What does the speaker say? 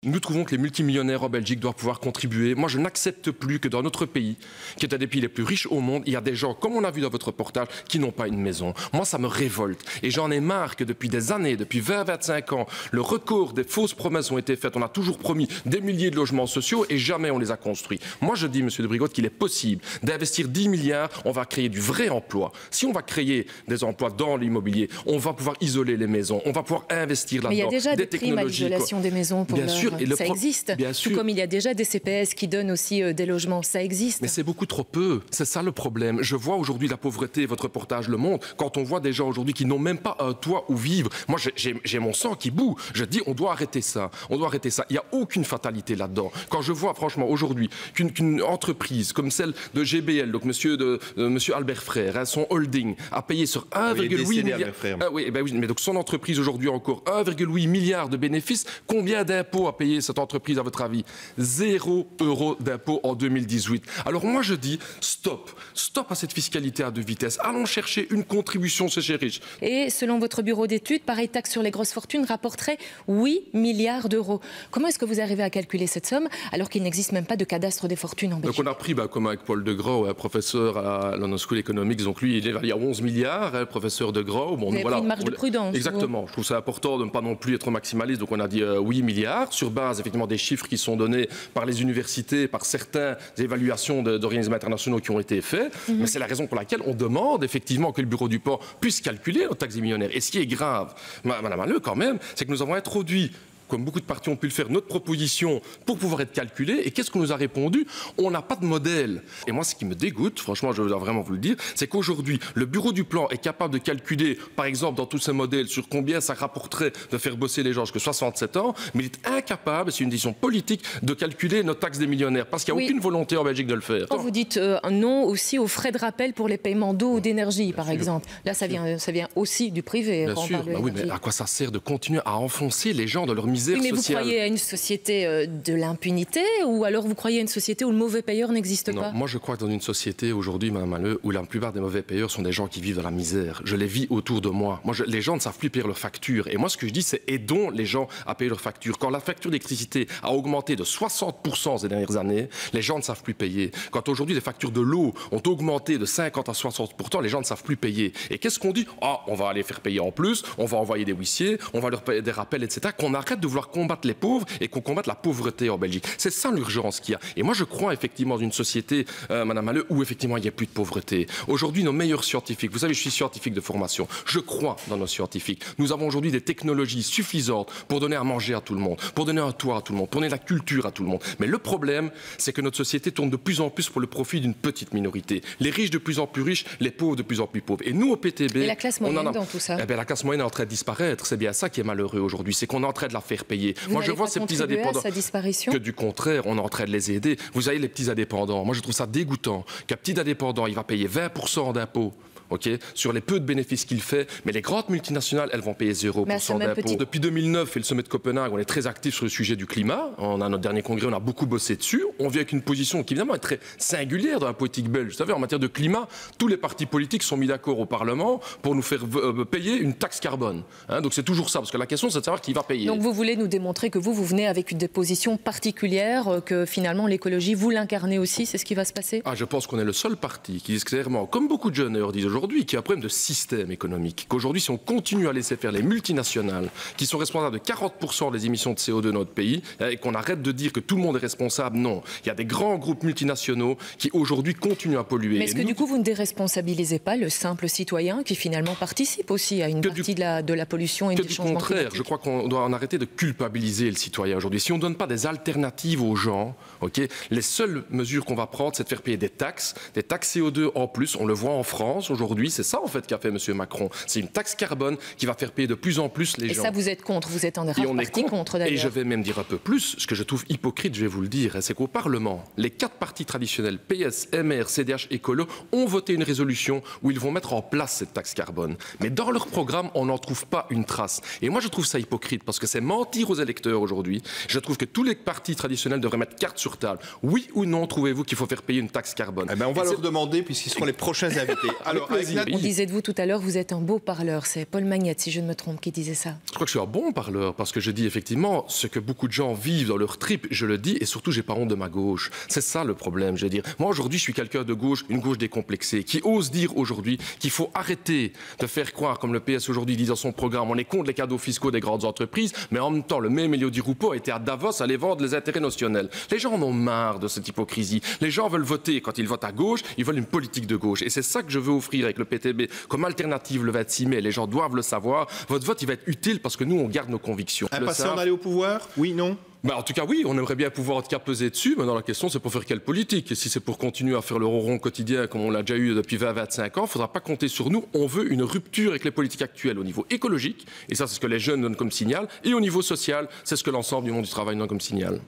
nous trouvons que les multimillionnaires en Belgique doivent pouvoir contribuer. Moi, je n'accepte plus que dans notre pays, qui est un des pays les plus riches au monde, il y a des gens, comme on a vu dans votre reportage, qui n'ont pas une maison. Moi, ça me révolte. Et j'en ai marre que depuis des années, depuis 20-25 ans, le record des fausses promesses ont été faites. On a toujours promis des milliers de logements sociaux et jamais on les a construits. Moi, je dis, Monsieur de Brigotte, qu'il est possible d'investir 10 milliards, on va créer du vrai emploi. Si on va créer des emplois dans l'immobilier, on va pouvoir isoler les maisons, on va pouvoir investir là-dedans. Mais il y a déjà des primes à l'isolation des maisons pour bien sûr, ça existe. Bien Tout sûr. comme il y a déjà des CPS qui donnent aussi des logements, ça existe. Mais c'est beaucoup trop peu, c'est ça le problème. Je vois aujourd'hui la pauvreté, votre reportage le montre, quand on voit des gens aujourd'hui qui n'ont même pas un toit où vivre. Moi, j'ai mon sang qui bout. Je dis, on doit arrêter ça. On doit arrêter ça. Il n'y a aucune fatalité là-dedans. Quand je vois, franchement, aujourd'hui, qu'une entreprise comme celle de GBL, donc monsieur Albert Frère, hein, son holding, a payé sur 1,8 milliard. Oui, mais donc son entreprise aujourd'hui encore 1,8 milliard de bénéfices. Combien d'impôts a payé cette entreprise à votre avis? 0 € d'impôts en 2018. Alors moi je dis stop à cette fiscalité à deux vitesses. Allons chercher une contribution chez les riches. Et selon votre bureau d'études, pareille taxe sur les grosses fortunes rapporterait 8 milliards d'euros. Comment est-ce que vous arrivez à calculer cette somme alors qu'il n'existe même pas de cadastre des fortunes en Belgique? Donc on a pris, comme avec Paul de Grau, un professeur à London School Economics, donc lui il est à 11 milliards, hein, professeur de Grau. Bon, vous avez pris une marge de prudence. Exactement, je trouve ça important de ne pas non plus être maximaliste, donc on a dit 8 milliards, sur base effectivement des chiffres qui sont donnés par les universités, par certaines évaluations d'organismes internationaux qui ont été faits, mais c'est la raison pour laquelle on demande effectivement que le bureau du port puisse calculer nos taxes des millionnaires. Et ce qui est grave, Madame Halleux quand même, c'est que nous avons introduit, comme beaucoup de partis ont pu le faire, notre proposition pour pouvoir être calculée. Et qu'est-ce qu'on nous a répondu? On n'a pas de modèle. Et moi, ce qui me dégoûte, franchement, je dois vraiment vous le dire, c'est qu'aujourd'hui, le bureau du plan est capable de calculer, par exemple, dans tous ces modèles, sur combien ça rapporterait de faire bosser les gens jusqu'à 67 ans, mais il est incapable, c'est une décision politique, de calculer nos taxes des millionnaires, parce qu'il n'y a aucune volonté en Belgique de le faire. Quand vous dites non aussi aux frais de rappel pour les paiements d'eau ou d'énergie, par exemple. Là, ça vient aussi du privé. Bien sûr, oui, mais à quoi ça sert de continuer à enfoncer les gens dans leur misère mais sociale? Vous croyez à une société de l'impunité ou alors vous croyez à une société où le mauvais payeur n'existe pas? Moi je crois que dans une société aujourd'hui, Madame Halleux, où la plupart des mauvais payeurs sont des gens qui vivent dans la misère. Je les vis autour de moi. Les gens ne savent plus payer leurs factures. Et moi ce que je dis, c'est aidons les gens à payer leurs factures. Quand la facture d'électricité a augmenté de 60% ces dernières années, les gens ne savent plus payer. Quand aujourd'hui les factures de l'eau ont augmenté de 50 à 60%, les gens ne savent plus payer. Et qu'est-ce qu'on dit? On va aller faire payer en plus, on va envoyer des huissiers, on va leur payer des rappels, etc. Qu'on arrête de vouloir combattre les pauvres et qu'on combatte la pauvreté en Belgique. C'est ça l'urgence qu'il y a. Et moi, je crois effectivement dans une société, Madame Halleux, où effectivement il n'y a plus de pauvreté. Aujourd'hui, nos meilleurs scientifiques, vous savez, je suis scientifique de formation, je crois dans nos scientifiques. Nous avons aujourd'hui des technologies suffisantes pour donner à manger à tout le monde, pour donner un toit à tout le monde, pour donner la culture à tout le monde. Mais le problème, c'est que notre société tourne de plus en plus pour le profit d'une petite minorité. Les riches de plus en plus riches, les pauvres de plus en plus pauvres. Et nous, au PTB... Et la classe moyenne dans tout ça? La classe moyenne est en train de disparaître. C'est bien ça qui est malheureux aujourd'hui. C'est qu'on est en train de la faire payer. Moi, je vois ces petits indépendants. Sa disparition? Que du contraire, on est en train de les aider. Vous avez les petits indépendants. Moi, je trouve ça dégoûtant qu'un petit indépendant, il va payer 20% d'impôts. Sur les peu de bénéfices qu'il fait, mais les grandes multinationales, elles vont payer 0% d'impôts. Depuis 2009 et le sommet de Copenhague, on est très actifs sur le sujet du climat. On a notre dernier congrès, on a beaucoup bossé dessus. On vient avec une position qui évidemment est très singulière dans la politique belge. Vous savez, en matière de climat, tous les partis politiques sont mis d'accord au Parlement pour nous faire payer une taxe carbone. Donc c'est toujours ça, parce que la question c'est de savoir qui va payer. Donc vous voulez nous démontrer que vous venez avec des positions particulières, que finalement l'écologie, vous l'incarnez aussi, c'est ce qui va se passer? Je pense qu'on est le seul parti qui dit clairement, comme beaucoup de jeunes disent aujourd'hui, qu'il y a un problème de système économique. Qu'aujourd'hui, si on continue à laisser faire les multinationales, qui sont responsables de 40% des émissions de CO2 de notre pays, et qu'on arrête de dire que tout le monde est responsable, non. Il y a des grands groupes multinationaux qui aujourd'hui continuent à polluer. Mais est-ce que du coup, vous ne déresponsabilisez pas le simple citoyen qui finalement participe aussi à une partie de la pollution et du changement climatique? Au contraire, je crois qu'on doit en arrêter de culpabiliser le citoyen aujourd'hui. Si on ne donne pas des alternatives aux gens, les seules mesures qu'on va prendre, c'est de faire payer des taxes CO2 en plus. On le voit en France aujourd'hui. C'est ça en fait qu'a fait M. Macron. C'est une taxe carbone qui va faire payer de plus en plus les gens. Et ça, vous êtes contre, vous êtes en rares partie contre d'ailleurs. Et je vais même dire un peu plus, ce que je trouve hypocrite, je vais vous le dire, c'est qu'au Parlement, les 4 partis traditionnels, PS, MR, CDH, Écolo, ont voté une résolution où ils vont mettre en place cette taxe carbone. Mais dans leur programme, on n'en trouve pas une trace. Et moi, je trouve ça hypocrite parce que c'est mentir aux électeurs aujourd'hui. Je trouve que tous les partis traditionnels devraient mettre carte sur table. Oui ou non, trouvez-vous qu'il faut faire payer une taxe carbone? On va leur demander, puisqu'ils seront les prochains invités. Alors, plaisir. On disait de vous tout à l'heure, vous êtes un beau parleur. C'est Paul Magnette, si je ne me trompe, qui disait ça. Je crois que je suis un bon parleur parce que je dis effectivement ce que beaucoup de gens vivent dans leur trip, je le dis, et surtout j'ai pas honte de ma gauche. C'est ça le problème, je veux dire. Moi aujourd'hui je suis quelqu'un de gauche, une gauche décomplexée, qui ose dire aujourd'hui qu'il faut arrêter de faire croire, comme le PS aujourd'hui dit dans son programme, on est contre les cadeaux fiscaux des grandes entreprises, mais en même temps le même Elio Di Rupo a été à Davos aller vendre les intérêts notionnels. Les gens en ont marre de cette hypocrisie. Les gens veulent voter, quand ils votent à gauche, ils veulent une politique de gauche. Et c'est ça que je veux offrir avec le PTB comme alternative le 26 mai. Les gens doivent le savoir. Votre vote, il va être utile parce que nous, on garde nos convictions. Impatient d'aller au pouvoir? Oui, non? En tout cas, oui, on aimerait bien pouvoir en tout cas peser dessus. Maintenant, la question, c'est pour faire quelle politique? Et si c'est pour continuer à faire le ronron quotidien comme on l'a déjà eu depuis 20-25 ans, il ne faudra pas compter sur nous. On veut une rupture avec les politiques actuelles au niveau écologique. Et ça, c'est ce que les jeunes donnent comme signal. Et au niveau social, c'est ce que l'ensemble du monde du travail donne comme signal.